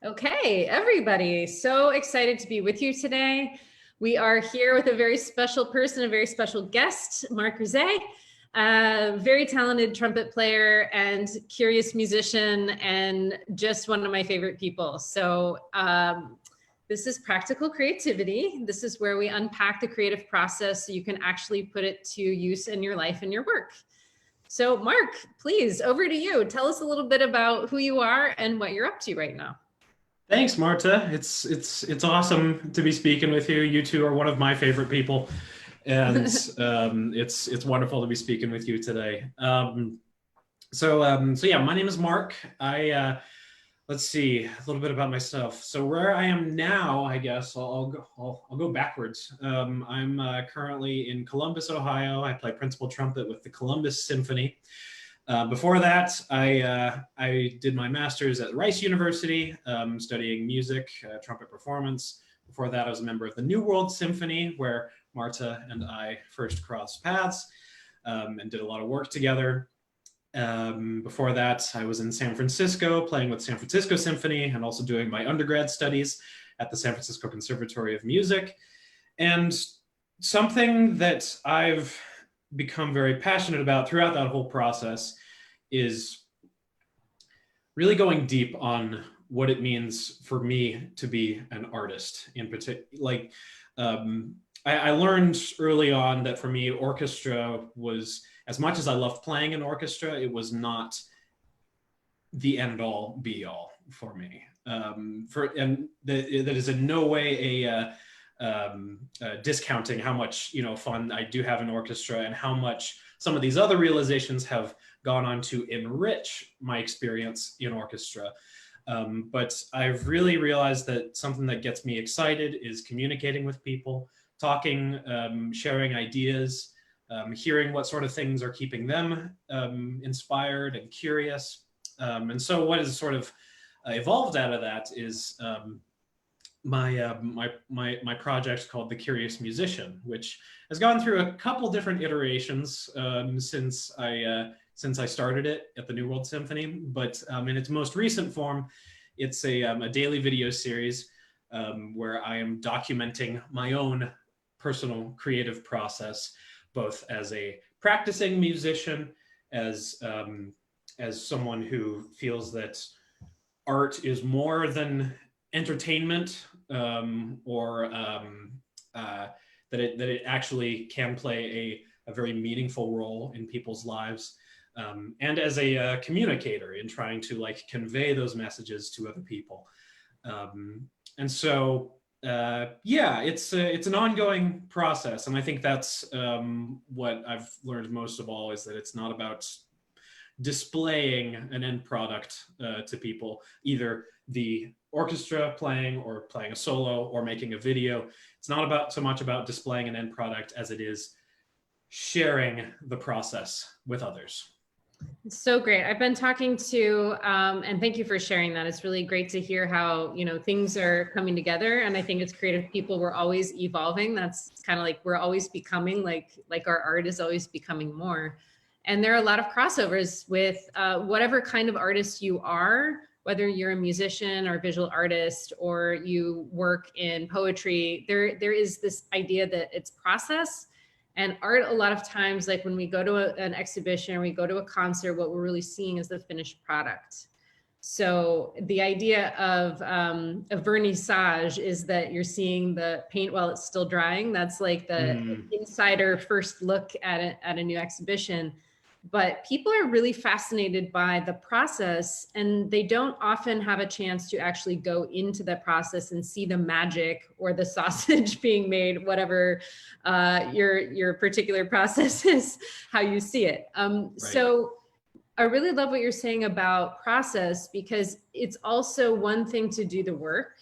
Okay, everybody, so excited to be with you today. We are here with a very special person, a very special guest, Mark Grisez, a very talented trumpet player and curious musician, and just one of my favorite people. So this is Practical Creativity. This is where we unpack the creative process so you can actually put it to use in your life and your work. So Mark, please, over to you. Tell us a little bit about who you are and what you're up to right now. Thanks, Marta. It's awesome to be speaking with you. You two are one of my favorite people, and it's wonderful to be speaking with you today. So yeah, my name is Mark. Let's see a little bit about myself. So where I am now, I guess I'll go backwards. I'm currently in Columbus, Ohio. I play principal trumpet with the Columbus Symphony. Before that, I did my master's at Rice University, studying music, trumpet performance. Before that, I was a member of the New World Symphony, where Marta and I first crossed paths and did a lot of work together. Before that, I was in San Francisco playing with San Francisco Symphony and also doing my undergrad studies at the San Francisco Conservatory of Music. And something that I've become very passionate about throughout that whole process is really going deep on what it means for me to be an artist in particular. Like, I learned early on that for me, orchestra was, as much as I loved playing in orchestra, it was not the end all be all for me. And that is in no way discounting how much fun I do have in orchestra and how much some of these other realizations have gone on to enrich my experience in orchestra. But I've really realized that something that gets me excited is communicating with people, talking, sharing ideas, hearing what sort of things are keeping them inspired and curious. And so what has sort of evolved out of that is my project called The Curious Musician, which has gone through a couple different iterations since I started it at the New World Symphony. But in its most recent form, it's a daily video series where I am documenting my own personal creative process, both as a practicing musician, as someone who feels that art is more than entertainment, or that it actually can play a very meaningful role in people's lives, and as a communicator in trying to convey those messages to other people. And so yeah, it's an ongoing process, and I think that's what I've learned most of all, is that it's not about displaying an end product to people, either the orchestra playing or playing a solo or making a video. It's not so much about displaying an end product as it is sharing the process with others. It's so great. I've been talking to, and thank you for sharing that. It's really great to hear how, things are coming together. And I think as creative people, we're always evolving. That's kind of like, we're always becoming like our art is always becoming more. And there are a lot of crossovers with whatever kind of artist you are, whether you're a musician or a visual artist, or you work in poetry. There is this idea that it's process. And art, a lot of times, like when we go to an exhibition or we go to a concert, what we're really seeing is the finished product. So the idea of a vernissage is that you're seeing the paint while it's still drying. That's like the insider first look at a new exhibition. But people are really fascinated by the process, and they don't often have a chance to actually go into the process and see the magic or the sausage being made, whatever your particular process is, how you see it. Right. So I really love what you're saying about process, because it's also one thing to do the work.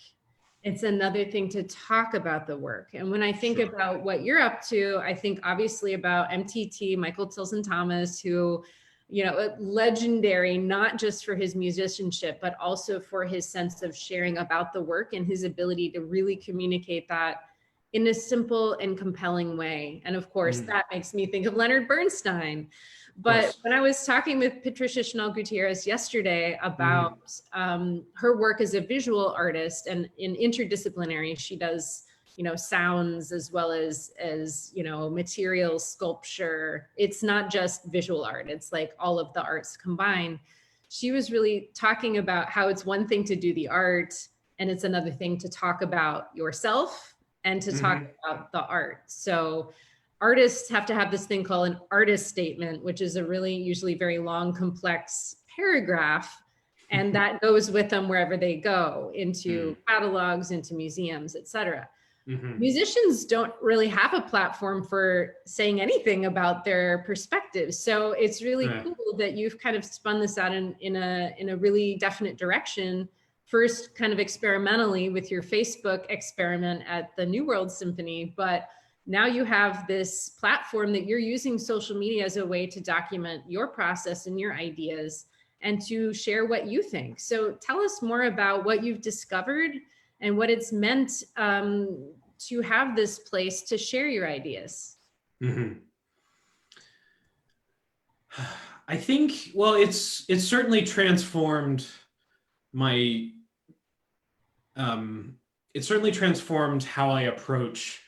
It's another thing to talk about the work. And when I think about what you're up to, I think obviously about MTT, Michael Tilson Thomas, who, legendary, not just for his musicianship, but also for his sense of sharing about the work and his ability to really communicate that in a simple and compelling way. And of course, that makes me think of Leonard Bernstein. But when I was talking with Patricia Chanel Gutierrez yesterday about her work as a visual artist and in interdisciplinary, she does, you know, sounds as well as, you know, material sculpture. It's not just visual art. It's like all of the arts combined. She was really talking about how it's one thing to do the art and it's another thing to talk about yourself and to talk about the art. So artists have to have this thing called an artist statement, which is a really usually very long, complex paragraph. And that goes with them wherever they go, into catalogs, into museums, et cetera. Musicians don't really have a platform for saying anything about their perspectives. So it's really cool that you've kind of spun this out in a really definite direction. First, kind of experimentally with your Facebook experiment at the New World Symphony, but now you have this platform that you're using social media as a way to document your process and your ideas and to share what you think. So tell us more about what you've discovered and what it's meant to have this place to share your ideas. I think, well, it's certainly transformed my, it certainly transformed how I approach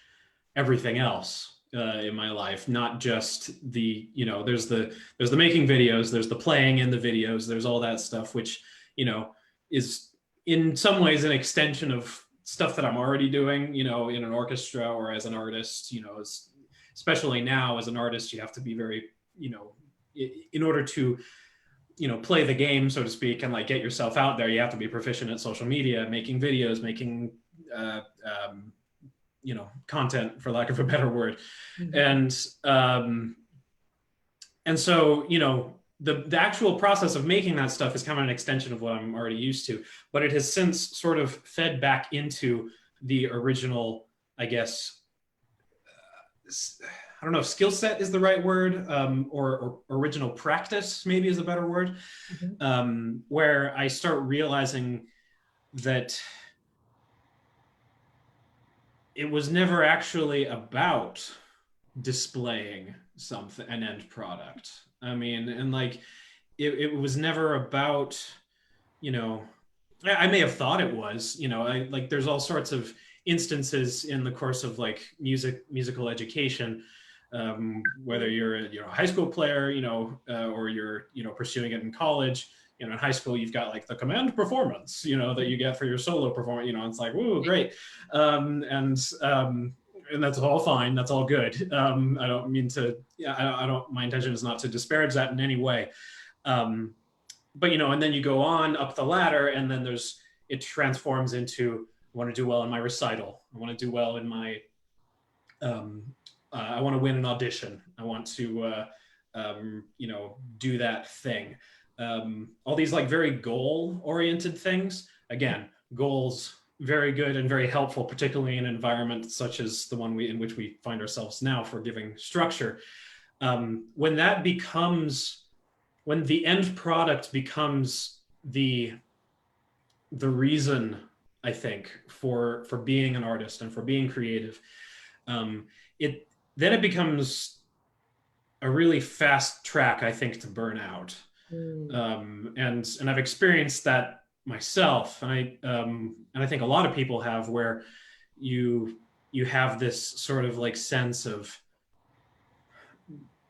everything else in my life, not just the, you know, there's the making videos, there's the playing in the videos, there's all that stuff, which, you know, is in some ways an extension of stuff that I'm already doing, you know, in an orchestra or as an artist, you know, especially now as an artist, you have to be very, you know, in order to, you know, play the game, so to speak, and like get yourself out there, you have to be proficient at social media, making videos, making, you know, content, for lack of a better word. And so, you know, the actual process of making that stuff is kind of an extension of what I'm already used to, but it has since sort of fed back into the original, I guess, I don't know if skill set is the right word, or original practice maybe is a better word, where I start realizing that it was never actually about displaying something, an end product. I mean, and like, it was never about, you know, I may have thought it was, you know, like there's all sorts of instances in the course of like musical education, whether you're a high school player, you know, or you're, you know, pursuing it in college. You know, in high school, you've got like the command performance, you know, that you get for your solo performance. You know, it's like, woo, great, and that's all fine. That's all good. I don't mean to. Yeah, I don't. My intention is not to disparage that in any way. But you know, and then you go on up the ladder, and then it transforms into, I want to do well in my recital. I want to do well in my. I want to win an audition. I want to, you know, do that thing. All these like very goal-oriented things. Again, goals, very good and very helpful, particularly in an environment such as the one in which we find ourselves now for giving structure. When the end product becomes the reason, I think, for being an artist and for being creative, then it becomes a really fast track, I think, to burn out. And I've experienced that myself, and I think a lot of people have, where you have this sort of like sense of,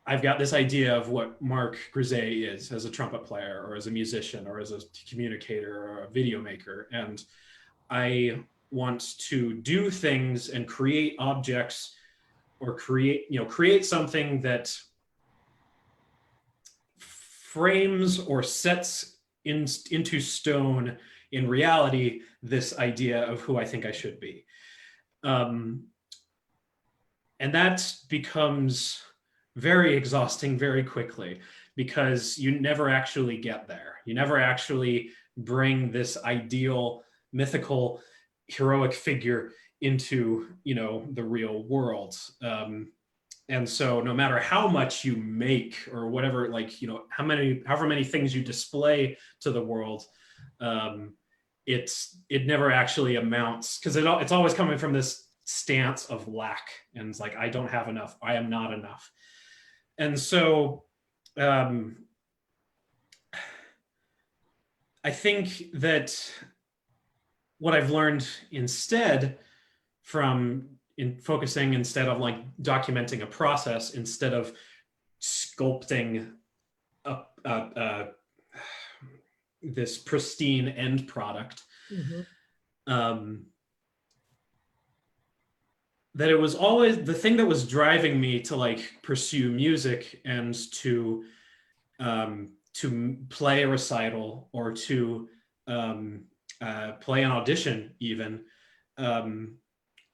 I've got this idea of what Mark Grisez is as a trumpet player or as a musician or as a communicator or a video maker, and I want to do things and create objects or create something that frames or sets into stone in reality this idea of who I think I should be. And that becomes very exhausting very quickly, because you never actually get there. You never actually bring this ideal, mythical, heroic figure into, you know, the real world. And so no matter how much you make or whatever, like, you know, however many things you display to the world, it never actually amounts, because it's always coming from this stance of lack, and it's like, I don't have enough, I am not enough. And so um, I think that what I've learned instead from in focusing instead of like documenting a process instead of sculpting a this pristine end product, um, that it was always the thing that was driving me to like pursue music and to play a recital or to play an audition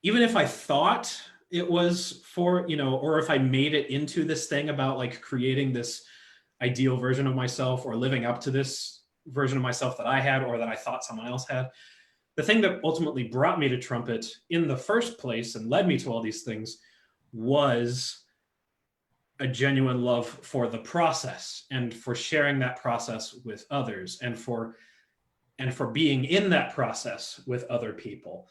even if I thought it was for, or if I made it into this thing about like creating this ideal version of myself or living up to this version of myself that I had or that I thought someone else had. The thing that ultimately brought me to trumpet in the first place and led me to all these things was a genuine love for the process and for sharing that process with others and for being in that process with other people.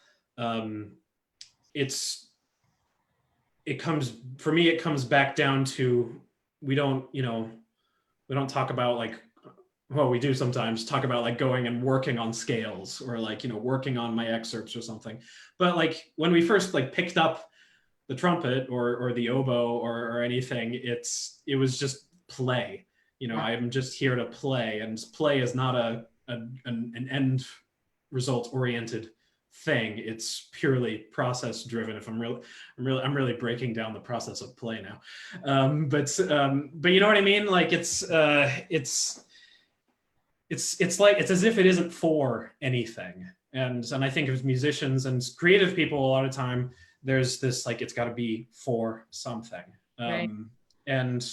It comes back down to, we don't talk about like, well, we do sometimes talk about like going and working on scales or like, working on my excerpts or something. But like when we first like picked up the trumpet or the oboe or anything, it was just play. I'm just here to play, and play is not an end result oriented thing. It's purely process driven. If I'm really breaking down the process of play now. But you know what I mean? Like it's as if it isn't for anything. And I think of musicians and creative people a lot of time, there's this like, it's got to be for something. Right. And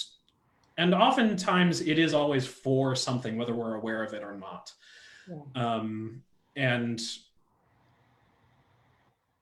oftentimes it is always for something, whether we're aware of it or not. Yeah. And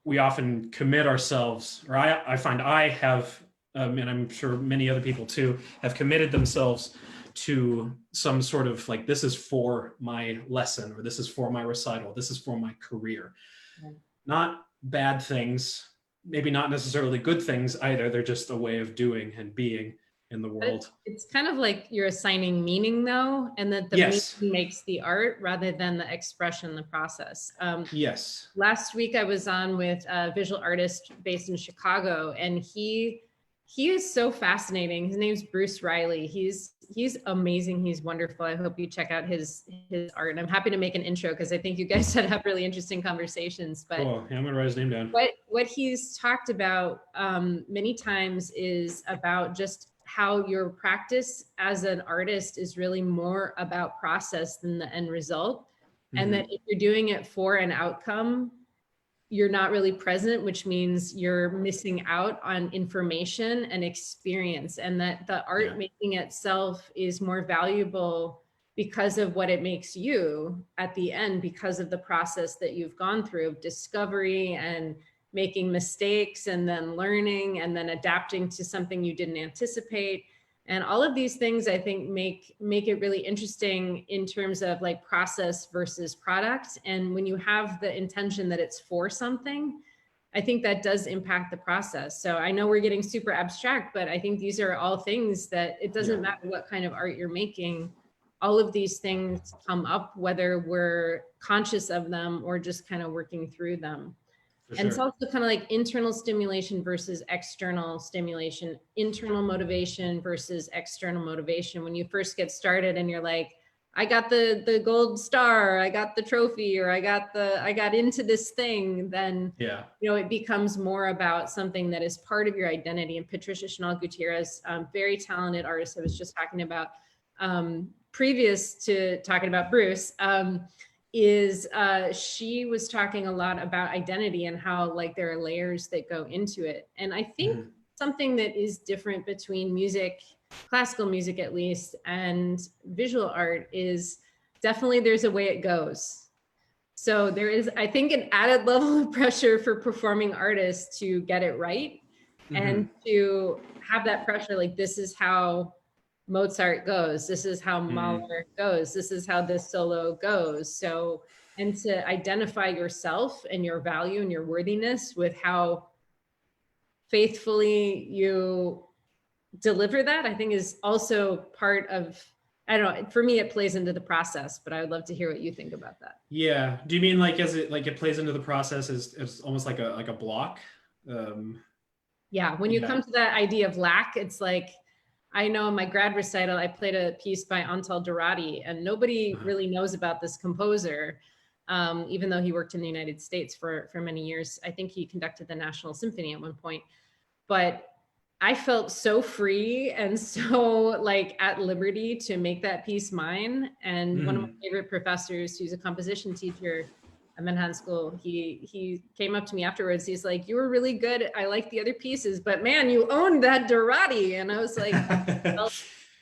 we often commit ourselves, or I find I have, and I'm sure many other people too, have committed themselves to some sort of like, this is for my lesson, or this is for my recital, this is for my career. Right. Not bad things, maybe not necessarily good things either. They're just a way of doing and being in the world. It's kind of like you're assigning meaning though, and that the meaning makes the art rather than the expression, the process. Yes. Last week I was on with a visual artist based in Chicago, and he is so fascinating. His name's Bruce Riley. He's amazing. He's wonderful. I hope you check out his art. And I'm happy to make an intro because I think you guys had have really interesting conversations. But cool. Yeah, I'm gonna write his name down. What he's talked about many times is about just how your practice as an artist is really more about process than the end result. Mm-hmm. And that if you're doing it for an outcome, you're not really present, which means you're missing out on information and experience, and that the art making itself is more valuable because of what it makes you at the end, because of the process that you've gone through of discovery and making mistakes and then learning and then adapting to something you didn't anticipate. And all of these things, I think, make it really interesting in terms of like process versus product. And when you have the intention that it's for something, I think that does impact the process. So I know we're getting super abstract, but I think these are all things that it doesn't matter what kind of art you're making. All of these things come up, whether we're conscious of them or just kind of working through them. And it's also kind of like internal stimulation versus external stimulation, internal motivation versus external motivation. When you first get started and you're like, I got the gold star, I got the trophy, or I got into this thing, then it becomes more about something that is part of your identity. And Patricia Chanel Gutierrez, very talented artist I was just talking about, previous to talking about Bruce, she was talking a lot about identity and how like there are layers that go into it. And I think something that is different between music, classical music at least, and visual art is definitely there's a way it goes. So there is, I think, an added level of pressure for performing artists to get it right and to have that pressure, like this is how Mozart goes, this is how Mahler goes, this is how this solo goes. So, and to identify yourself and your value and your worthiness with how faithfully you deliver that, I think is also part of, I don't know, for me, it plays into the process, but I would love to hear what you think about that. Yeah. Do you mean like as it like it plays into the process as almost like a block? Um, Yeah, when you yeah. come to that idea of lack, it's like, I know in my grad recital, I played a piece by Antal Dorati, and nobody really knows about this composer, even though he worked in the United States for many years. I think he conducted the National Symphony at one point. But I felt so free and so like at liberty to make that piece mine. And one of my Mhm. favorite professors, who's a composition teacher at Manhattan School, he came up to me afterwards. He's like, "You were really good. I like the other pieces, but man, you owned that Dorati." And I was like, well,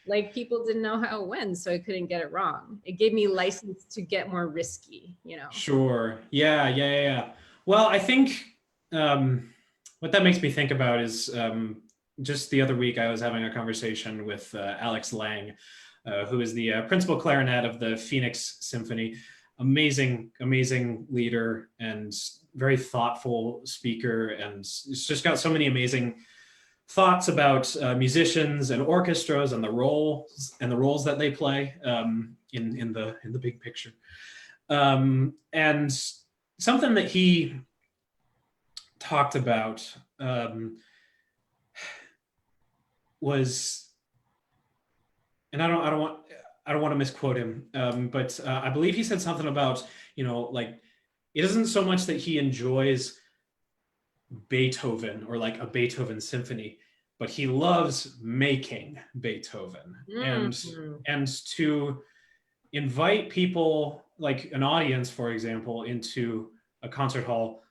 like people didn't know how it went, so I couldn't get it wrong. It gave me license to get more risky, you know. Sure. Yeah, yeah, yeah, yeah. Well, I think what that makes me think about is just the other week I was having a conversation with Alex Lang, who is the principal clarinet of the Phoenix Symphony. Amazing, amazing leader and very thoughtful speaker, and it's just got so many amazing thoughts about musicians and orchestras and the roles that they play in the big picture. And something that he talked about was, and I don't want to misquote him, but I believe he said something about, like it isn't so much that he enjoys Beethoven or like a Beethoven symphony, but he loves making Beethoven. Mm-hmm. And to invite people like an audience, for example, into a concert hall,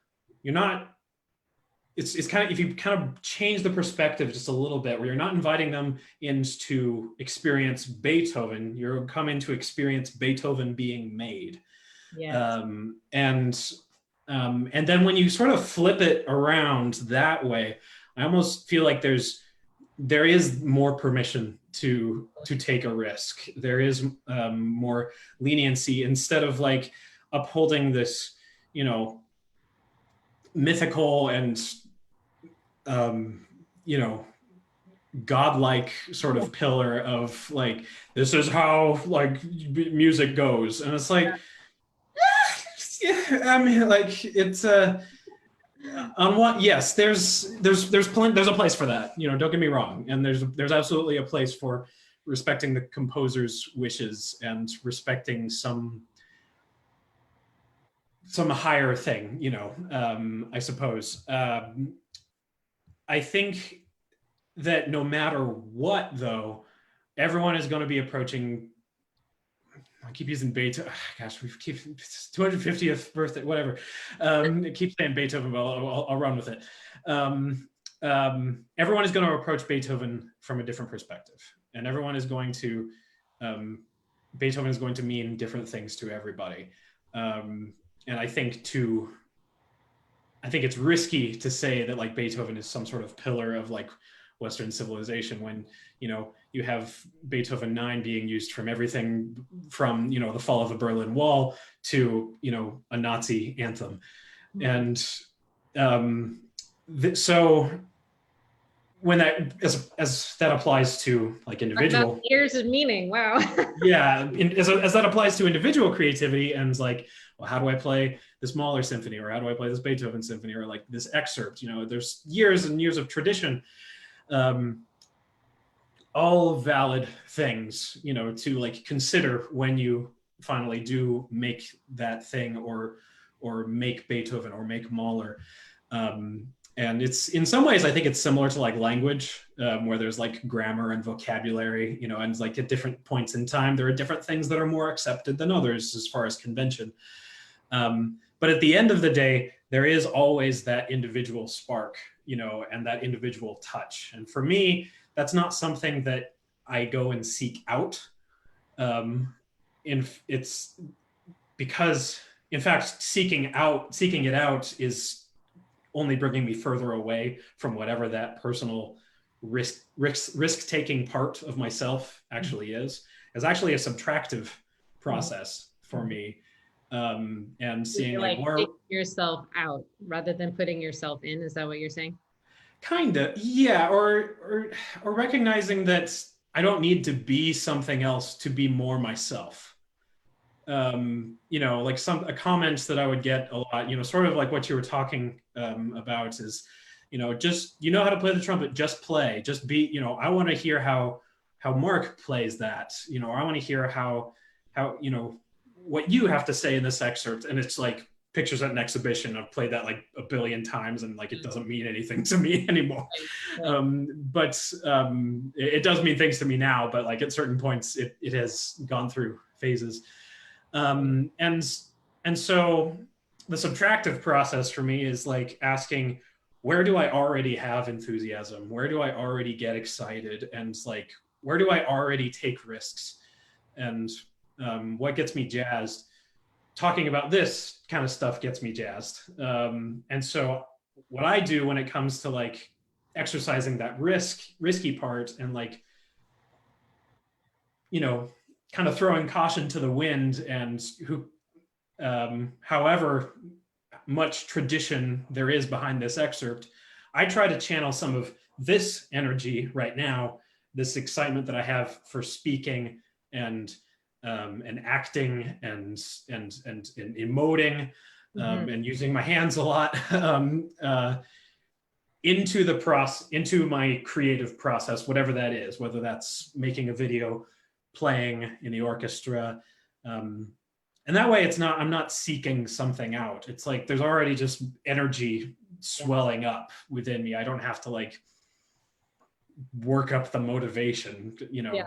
you're not, it's kind of, if you kind of change the perspective just a little bit, where you're not inviting them in to experience Beethoven, you're coming to experience Beethoven being made. Yes. And then when you sort of flip it around that way, I almost feel like there is more permission to take a risk. There is more leniency, instead of like upholding this, mythical and um, you know godlike sort of pillar of like, this is how like music goes, and it's like, yeah, I mean, like it's on what, yes, there's a place for that, don't get me wrong, and there's absolutely a place for respecting the composer's wishes and respecting some higher thing, I suppose. I think that no matter what, though, everyone is going to be approaching. I keep using Beethoven. Gosh, we keep 250th birthday, whatever. I keep saying Beethoven, but I'll run with it. Everyone is going to approach Beethoven from a different perspective, and everyone is going to Beethoven is going to mean different things to everybody. And I think it's risky to say that like Beethoven is some sort of pillar of like Western civilization, when you have Beethoven 9 being used from everything from the fall of the Berlin Wall to a Nazi anthem. And so when that, as that applies to like individual Years of meaning, wow. yeah, as that applies to individual creativity, and it's like, well, how do I play this Mahler symphony, or how do I play this Beethoven symphony, or like this excerpt? There's years and years of tradition, all valid things, to like consider when you finally do make that thing, or make Beethoven or make Mahler. And it's, in some ways, I think it's similar to like language, where there's like grammar and vocabulary, and like at different points in time, there are different things that are more accepted than others as far as convention. But at the end of the day, there is always that individual spark, and that individual touch. And for me, that's not something that I go and seek out. It's because, in fact, seeking it out is only bringing me further away from whatever that personal risk taking part of myself actually is. It's actually a subtractive process for me. And seeing You're like like where taking yourself out rather than putting yourself in. Is that what you're saying? Kinda, yeah, or recognizing that I don't need to be something else to be more myself. You know, like some a comment that I would get a lot, you know, sort of like what you were talking about is, you know, just you know how to play the trumpet, just play, just be, you know, I want to hear how Mark plays that, you know, or I want to hear how you know what you have to say in this excerpt, and it's like pictures at an exhibition. I've played that like a billion times, and like it doesn't mean anything to me anymore. Right. But it does mean things to me now. But like at certain points, it has gone through phases. Um, and and so the subtractive process for me is like asking, where do I already have enthusiasm? Where do I already get excited? And like, where do I already take risks? And what gets me jazzed? Talking about this kind of stuff gets me jazzed. And so what I do when it comes to like exercising that risky part and like, you know, kind of throwing caution to the wind and who however much tradition there is behind this excerpt, I try to channel some of this energy right now, this excitement that I have for speaking and acting and emoting and using my hands a lot into the process, into my creative process, whatever that is, whether that's making a video, playing in the orchestra. And that way it's not, I'm not seeking something out. It's like there's already just energy swelling up within me. I don't have to like work up the motivation, you know.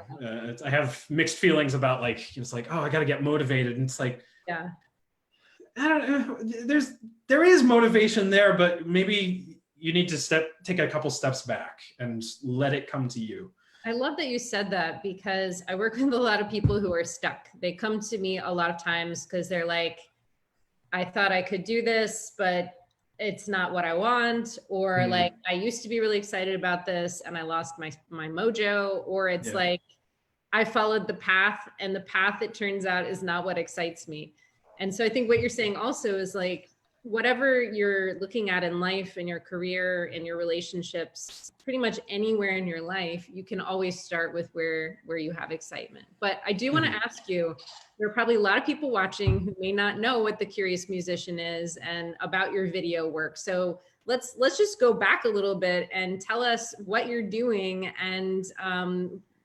I have mixed feelings about like, it's like, oh, I got to get motivated. And it's like, Yeah. I don't know, there is motivation there, but maybe you need to take a couple steps back and let it come to you. I love that you said that because I work with a lot of people who are stuck. They come to me a lot of times because they're like, I thought I could do this, but it's not what I want. Or like, I used to be really excited about this and I lost my mojo. Or it's like, I followed the path and the path, it turns out, is not what excites me. And so I think what you're saying also is like, whatever you're looking at in life, in your career, in your relationships, pretty much anywhere in your life, you can always start with where you have excitement. But I do want to ask you, there are probably a lot of people watching who may not know what the Curious Musician is and about your video work. So let's just go back a little bit and tell us what you're doing and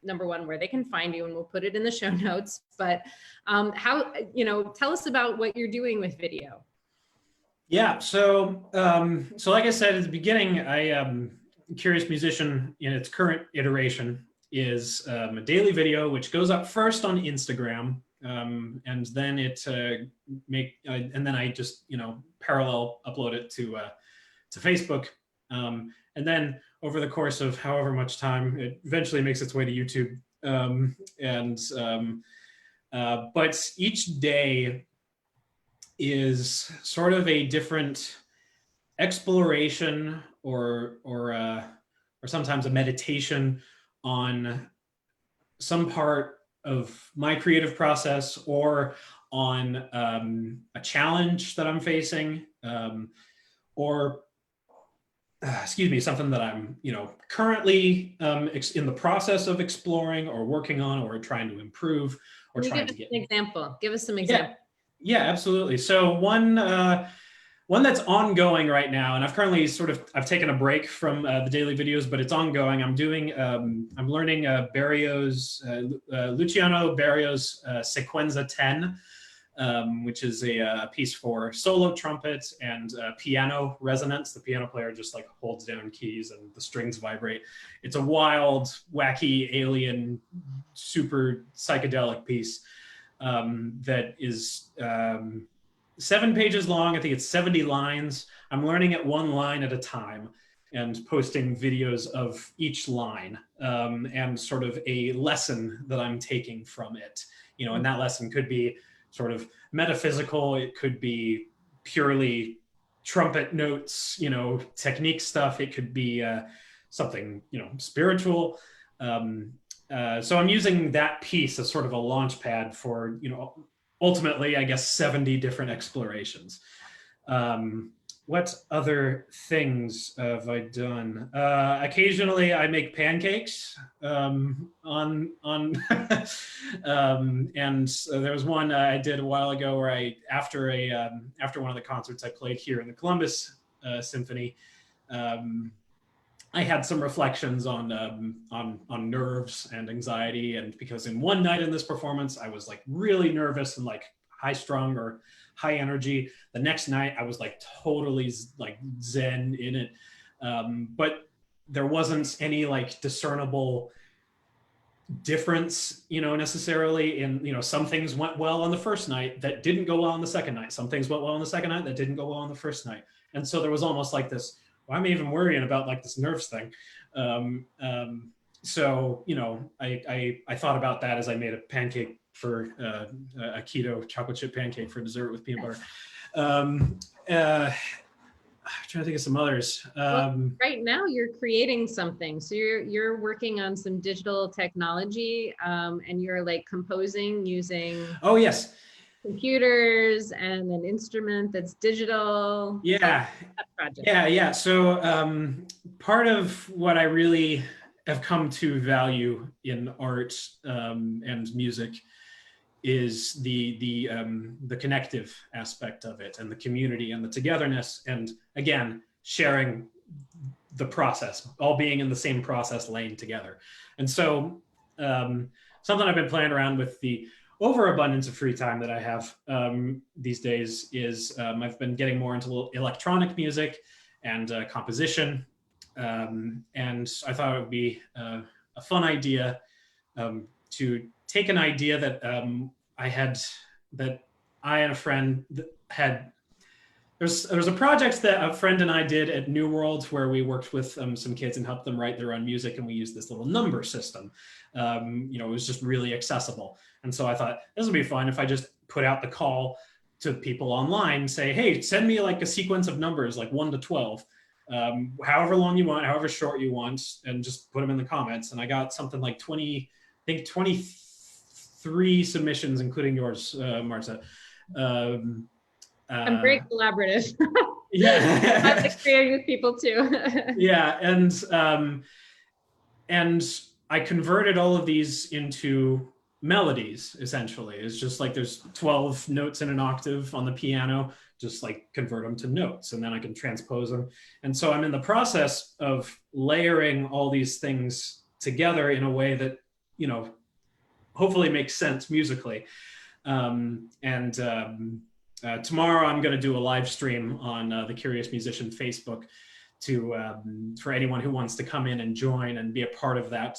number one, where they can find you, and we'll put it in the show notes. But how, you know, tell us about what you're doing with video. Yeah, so like I said at the beginning, Curious Musician in its current iteration is a daily video which goes up first on Instagram, and then and then I just, you know, parallel upload it to Facebook, and then over the course of however much time, it eventually makes its way to YouTube, but each day is sort of a different exploration or sometimes a meditation on some part of my creative process or on a challenge that I'm facing, or excuse me, something that I'm, you know, currently in the process of exploring or working on or trying to improve or trying to get. An example. Give us some examples. Yeah, absolutely. So one that's ongoing right now, and I've currently I've taken a break from the daily videos, but it's ongoing. I'm learning Luciano Berio's Sequenza 10, which is a piece for solo trumpet and piano resonance. The piano player just like holds down keys and the strings vibrate. It's a wild, wacky, alien, super psychedelic piece that is 7 pages long. I think it's 70 lines. I'm learning it one line at a time and posting videos of each line, and sort of a lesson that I'm taking from it. You know, and that lesson could be sort of metaphysical. It could be purely trumpet notes, you know, technique stuff. It could be something, you know, spiritual. So I'm using that piece as sort of a launch pad for, you know, ultimately, I guess, 70 different explorations. what other things have I done? Occasionally, I make pancakes on and there was one I did a while ago where I after one of the concerts I played here in the Columbus Symphony. Um, I had some reflections on nerves and anxiety, and because in one night in this performance I was like really nervous and like high strung or high energy. The next night I was like totally like zen in it, but there wasn't any like discernible difference, necessarily in, some things went well on the first night that didn't go well on the second night. Some things went well on the second night that didn't go well on the first night. And so there was almost like this, why am I even worrying about like this nerves thing? So, I thought about that as I made a pancake for a keto chocolate chip pancake for dessert with peanut butter. I'm trying to think of some others. Well, right now you're creating something. So you're working on some digital technology, and you're like composing using Oh yes, computers and an instrument that's digital. yeah, That project. yeah. So part of what I really have come to value in art and music is the connective aspect of it, and the community and the togetherness, and again sharing the process, all being in the same process lane together. And so something I've been playing around with the overabundance of free time that I have these days is I've been getting more into electronic music and composition, and I thought it would be a fun idea to take an idea that I and a friend had. There was a project that a friend and I did at New World where we worked with some kids and helped them write their own music, and we used this little number system. It was just really accessible. And so I thought this would be fun if I just put out the call to people online, say, hey, send me like a sequence of numbers, like 1 to 12, however long you want, however short you want, and just put them in the comments. And I got something like 23 submissions, including yours, Marta. I'm very collaborative. Yeah. I like creating with people too. Yeah, and I converted all of these into melodies. Essentially, it's just like there's 12 notes in an octave on the piano. Just like convert them to notes, and then I can transpose them. And so I'm in the process of layering all these things together in a way that hopefully makes sense musically. Tomorrow I'm going to do a live stream on the Curious Musician Facebook for anyone who wants to come in and join and be a part of that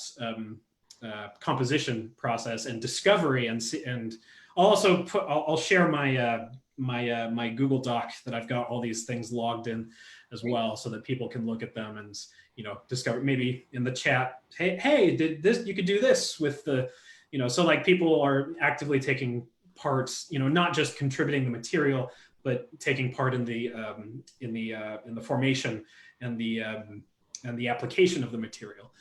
composition process and discovery. And I'll also I'll share my Google Doc that I've got all these things logged in as well, so that people can look at them and discover, maybe in the chat, hey, did this, you could do this with the, so like people are actively taking parts, not just contributing the material, but taking part in the formation and the application of the material.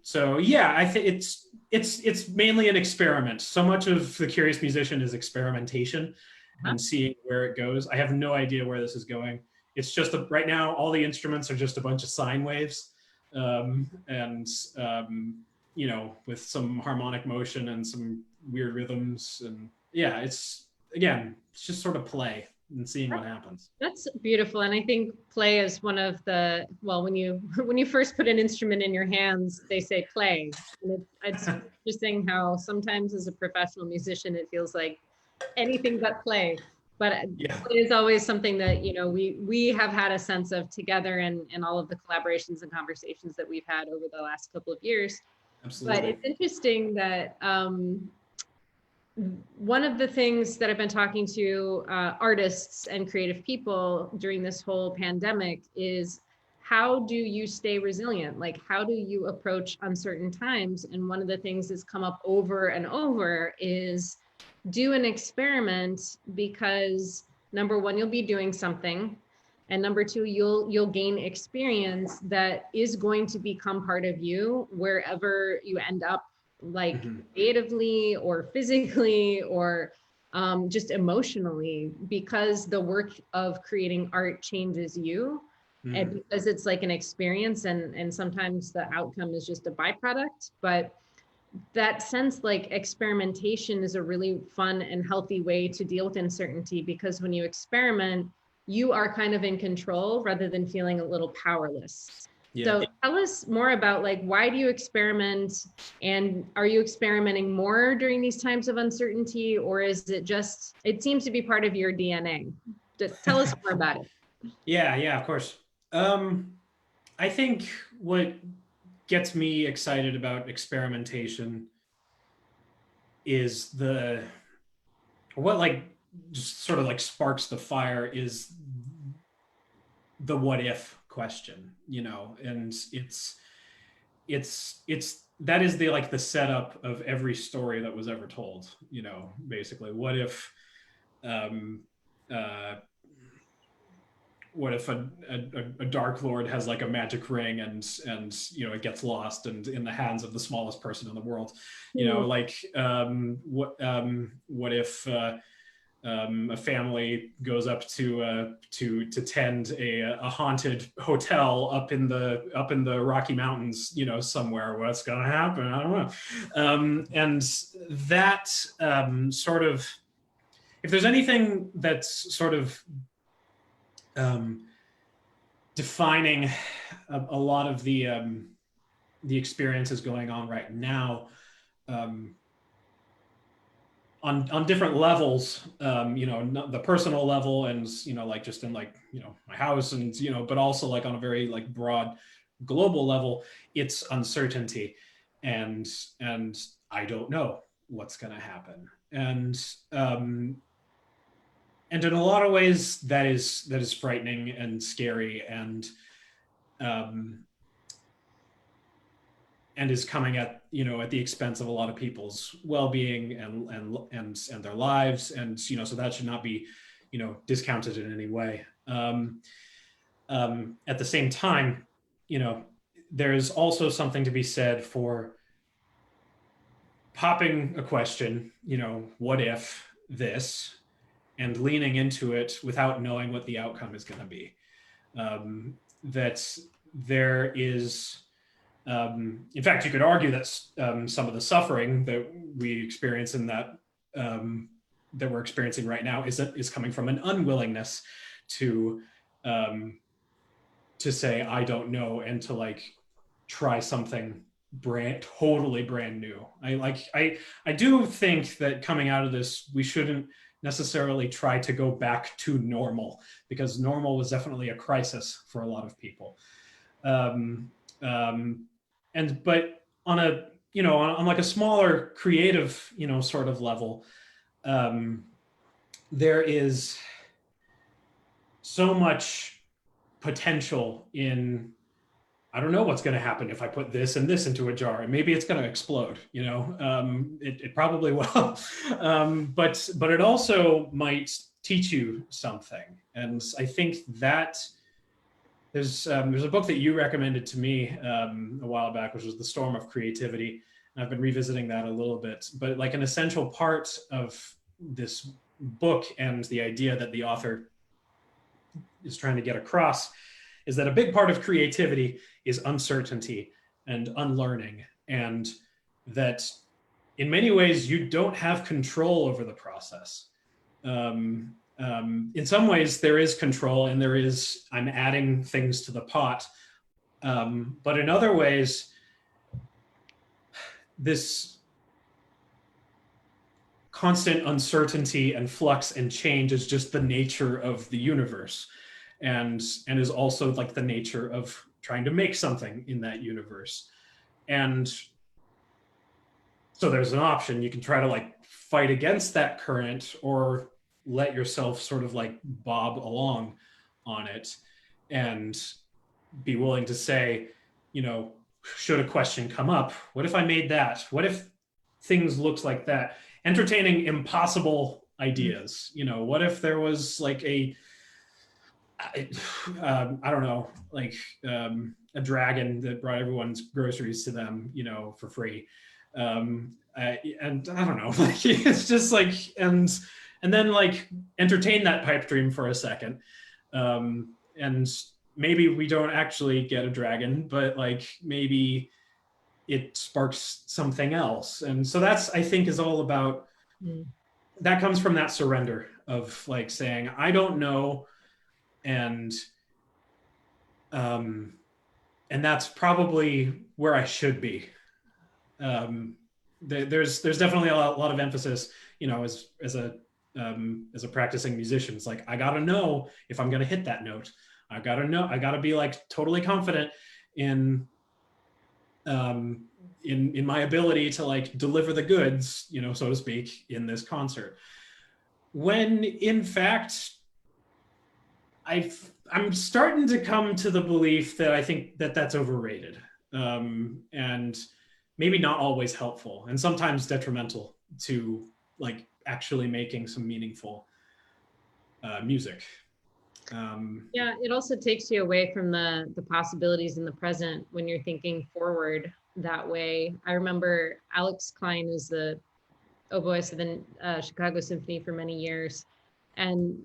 So yeah, I think it's mainly an experiment. So much of the Curious Musician is experimentation and seeing where it goes. I have no idea where this is going. It's just right now all the instruments are just a bunch of sine waves, with some harmonic motion and some weird rhythms. And yeah, it's just sort of play and seeing what happens. That's beautiful. And I think play is one of the, well, when you first put an instrument in your hands, they say play. And it's interesting how sometimes as a professional musician, it feels like anything but play. But it is always something that, we have had a sense of together in all of the collaborations and conversations that we've had over the last couple of years. Absolutely. But it's interesting that one of the things that I've been talking to artists and creative people during this whole pandemic is, how do you stay resilient? Like, how do you approach uncertain times? And one of the things that's come up over and over is do an experiment, because number one, you'll be doing something. And number two, you'll gain experience that is going to become part of you wherever you end up, like creatively or physically or just emotionally, because the work of creating art changes you. And because it's like an experience, and sometimes the outcome is just a byproduct. But that sense, like, experimentation is a really fun and healthy way to deal with uncertainty, because when you experiment, you are kind of in control rather than feeling a little powerless. So tell us more about, like, why do you experiment, and are you experimenting more during these times of uncertainty, or is it just, it seems to be part of your DNA? Tell us more about it. Yeah, of course. I think what gets me excited about experimentation is what like just sort of like sparks the fire is the what if question, and it's that is the like the setup of every story that was ever told, basically. Um uh what if a dark lord has like a magic ring, and it gets lost and in the hands of the smallest person in the world, like what if a family goes up to tend a haunted hotel up in the Rocky Mountains, somewhere. What's going to happen? I don't know. And that sort of, if there's anything that's sort of defining a lot of the experiences going on right now, on different levels, the personal level, and like just in like my house, and but also like on a very like broad global level, it's uncertainty, and I don't know what's going to happen, and in a lot of ways that is frightening and scary, um, and is coming at at the expense of a lot of people's well-being and their lives, and so that should not be discounted in any way. At the same time, there's also something to be said for popping a question, what if this, and leaning into it without knowing what the outcome is going to be. That there is, in fact, you could argue that some of the suffering that we experience in that we're experiencing right now is coming from an unwillingness to say I don't know, and to like try something totally brand new. I do think that coming out of this, we shouldn't necessarily try to go back to normal, because normal was definitely a crisis for a lot of people. But on a on like a smaller creative sort of level, there is so much potential in, I don't know what's going to happen if I put this and this into a jar, and maybe it's going to explode. It probably will, but it also might teach you something. And I think that there's a book that you recommended to me a while back, which was The Storm of Creativity, and I've been revisiting that a little bit. But like an essential part of this book, and the idea that the author is trying to get across, is that a big part of creativity is uncertainty and unlearning, and that in many ways you don't have control over the process. In some ways there is control, and there is, I'm adding things to the pot, but in other ways this constant uncertainty and flux and change is just the nature of the universe, and is also like the nature of trying to make something in that universe. And so there's an option. You can try to like fight against that current, or let yourself sort of like bob along on it, and be willing to say, should a question come up, what if I made that? What if things looked like that? Entertaining impossible ideas. What if there was like I don't know, like a dragon that brought everyone's groceries to them, for free. and I don't know, like it's just like, and then like entertain that pipe dream for a second. And maybe we don't actually get a dragon, but like maybe it sparks something else. And so that's, I think, is all about, that comes from that surrender of like saying, I don't know. And that's probably where I should be. There's definitely a lot of emphasis, you know, as a practicing musician. It's like, I gotta know if I'm gonna hit that note. I gotta be like totally confident in my ability to like deliver the goods, you know, so to speak, in this concert. When in fact, I'm starting to come to the belief that I think that that's overrated, and maybe not always helpful, and sometimes detrimental to like actually making some meaningful music. Yeah, it also takes you away from the possibilities in the present when you're thinking forward that way. I remember Alex Klein is the oboist of the Chicago Symphony for many years, and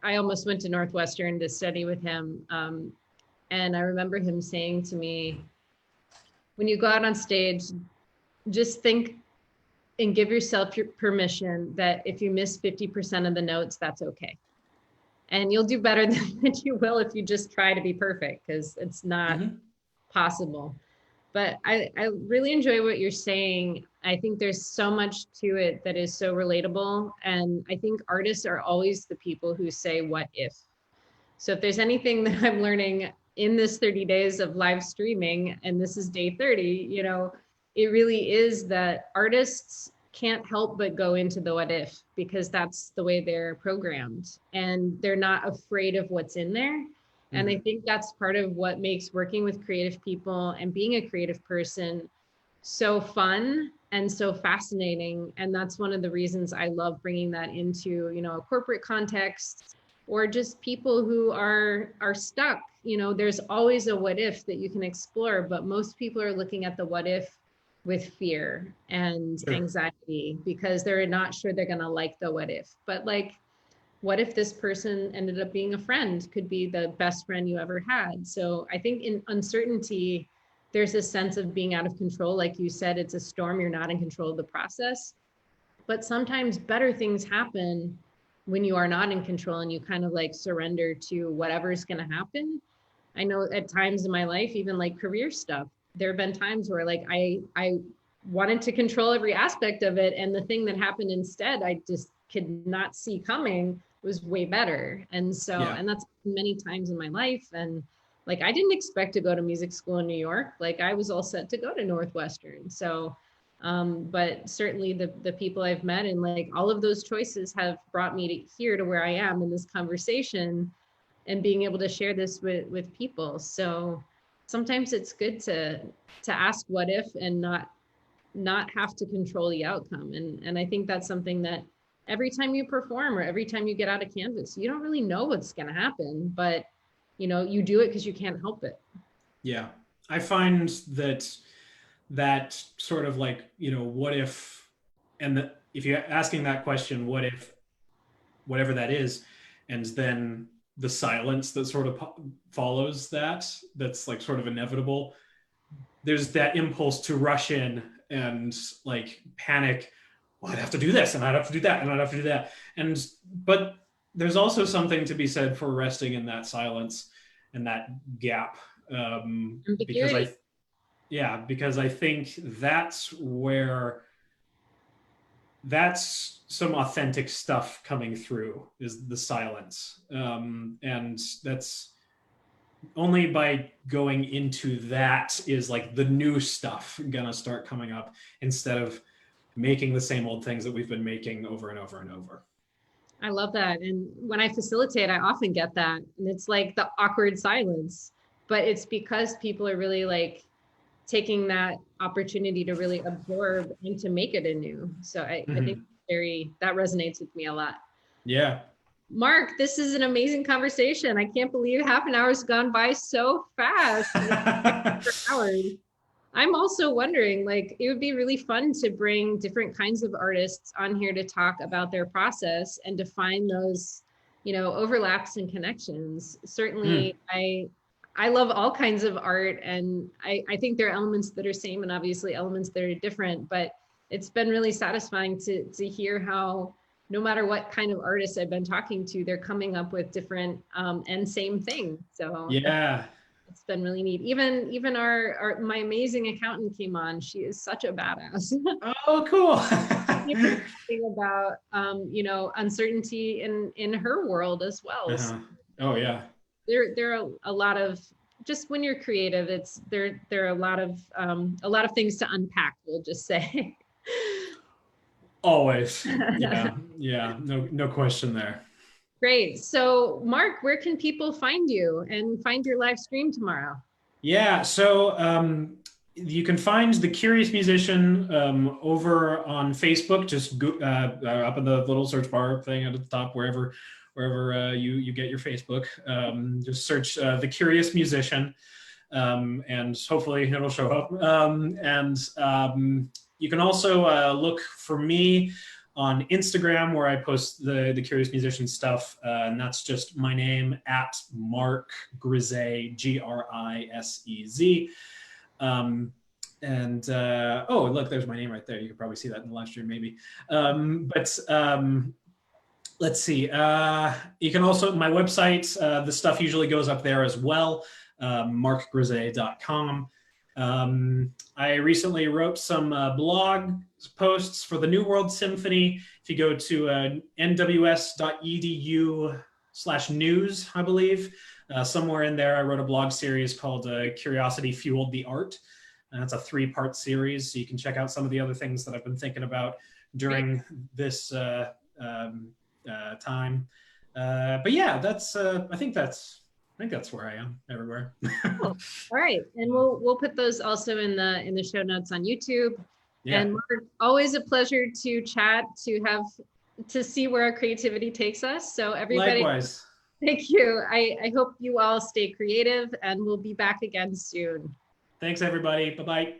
I almost went to Northwestern to study with him, and I remember him saying to me, when you go out on stage, just think and give yourself your permission that if you miss 50% of the notes, that's okay. And you'll do better than you will if you just try to be perfect, because it's not possible. But I really enjoy what you're saying. I think there's so much to it that is so relatable. And I think artists are always the people who say, what if? So if there's anything that I'm learning in this 30 days of live streaming, and this is day 30, you know, it really is that artists can't help but go into the what if, because that's the way they're programmed, and they're not afraid of what's in there. And I think that's part of what makes working with creative people and being a creative person so fun and so fascinating. And that's one of the reasons I love bringing that into, you know, a corporate context, or just people who are stuck. You know, there's always a what if that you can explore, but most people are looking at the what if with fear and anxiety, because they're not sure they're going to like the what if. But like, what if this person ended up being a friend? Could be the best friend you ever had. So I think in uncertainty, there's a sense of being out of control. Like you said, it's a storm. You're not in control of the process. But sometimes better things happen when you are not in control and you kind of like surrender to whatever's going to happen. I know at times in my life, even like career stuff, there have been times where like I wanted to control every aspect of it. And the thing that happened instead, I just could not see coming, was way better. And so, and that's many times in my life. And like, I didn't expect to go to music school in New York. Like I was all set to go to Northwestern. So, but certainly the people I've met and like all of those choices have brought me to here to where I am in this conversation and being able to share this with people. So sometimes it's good to ask what if and not have to control the outcome. And I think that's something that every time you perform or every time you get out of canvas, you don't really know what's going to happen, but you know, you do it because you can't help it. Yeah. I find that sort of like, you know, what if, and if you're asking that question, what if, whatever that is, and then the silence that sort of follows that's like sort of inevitable, there's that impulse to rush in and like panic. Well, I'd have to do this and I'd have to do that and I'd have to do that. But there's also something to be said for resting in that silence and that gap. Because I think that's some authentic stuff coming through, is the silence. And that's only by going into that is like the new stuff gonna start coming up, instead of making the same old things that we've been making over and over and over. I love that. And when I facilitate, I often get that. And it's like the awkward silence, but it's because people are really like taking that opportunity to really absorb and to make it anew. So I think that resonates with me a lot. Yeah. Mark, this is an amazing conversation. I can't believe half an hour has gone by so fast. For hours. I'm also wondering, like, it would be really fun to bring different kinds of artists on here to talk about their process and to find those, overlaps and connections. Certainly, I love all kinds of art, and I think there are elements that are same and obviously elements that are different, but it's been really satisfying to hear how no matter what kind of artist I've been talking to, they're coming up with different and same thing. So Yeah. it's been really neat. Even our my amazing accountant came on. She is such a badass. Oh, cool. We were talking about uncertainty in her world as well. So Oh yeah. there are a lot of, just when you're creative, there are a lot of things to unpack, we'll just say. Always. Yeah. Yeah. No question there. Great. So Mark, where can people find you and find your live stream tomorrow? Yeah, so you can find The Curious Musician over on Facebook. Just up in the little search bar thing at the top, wherever you get your Facebook. Just search The Curious Musician, and hopefully it'll show up. You can also look for me on Instagram, where I post the Curious Musician stuff, and that's just my name at Mark Grisez, Grisez. Oh, look, there's my name right there. You can probably see that in the live stream, maybe. Let's see. You can also, my website, the stuff usually goes up there as well, markgrisez.com. I recently wrote some blog posts for the New World Symphony. If you go to nws.edu/news, I believe, somewhere in there, I wrote a blog series called Curiosity Fueled the Art. And that's a 3-part series. So you can check out some of the other things that I've been thinking about during this time. But yeah, I think that's where I am everywhere. Cool. All right, and we'll put those also in the show notes on YouTube. Yeah. And Mark, always a pleasure to chat, to see where our creativity takes us. So everybody, likewise. Thank you. I hope you all stay creative, and we'll be back again soon. Thanks, everybody. Bye-bye.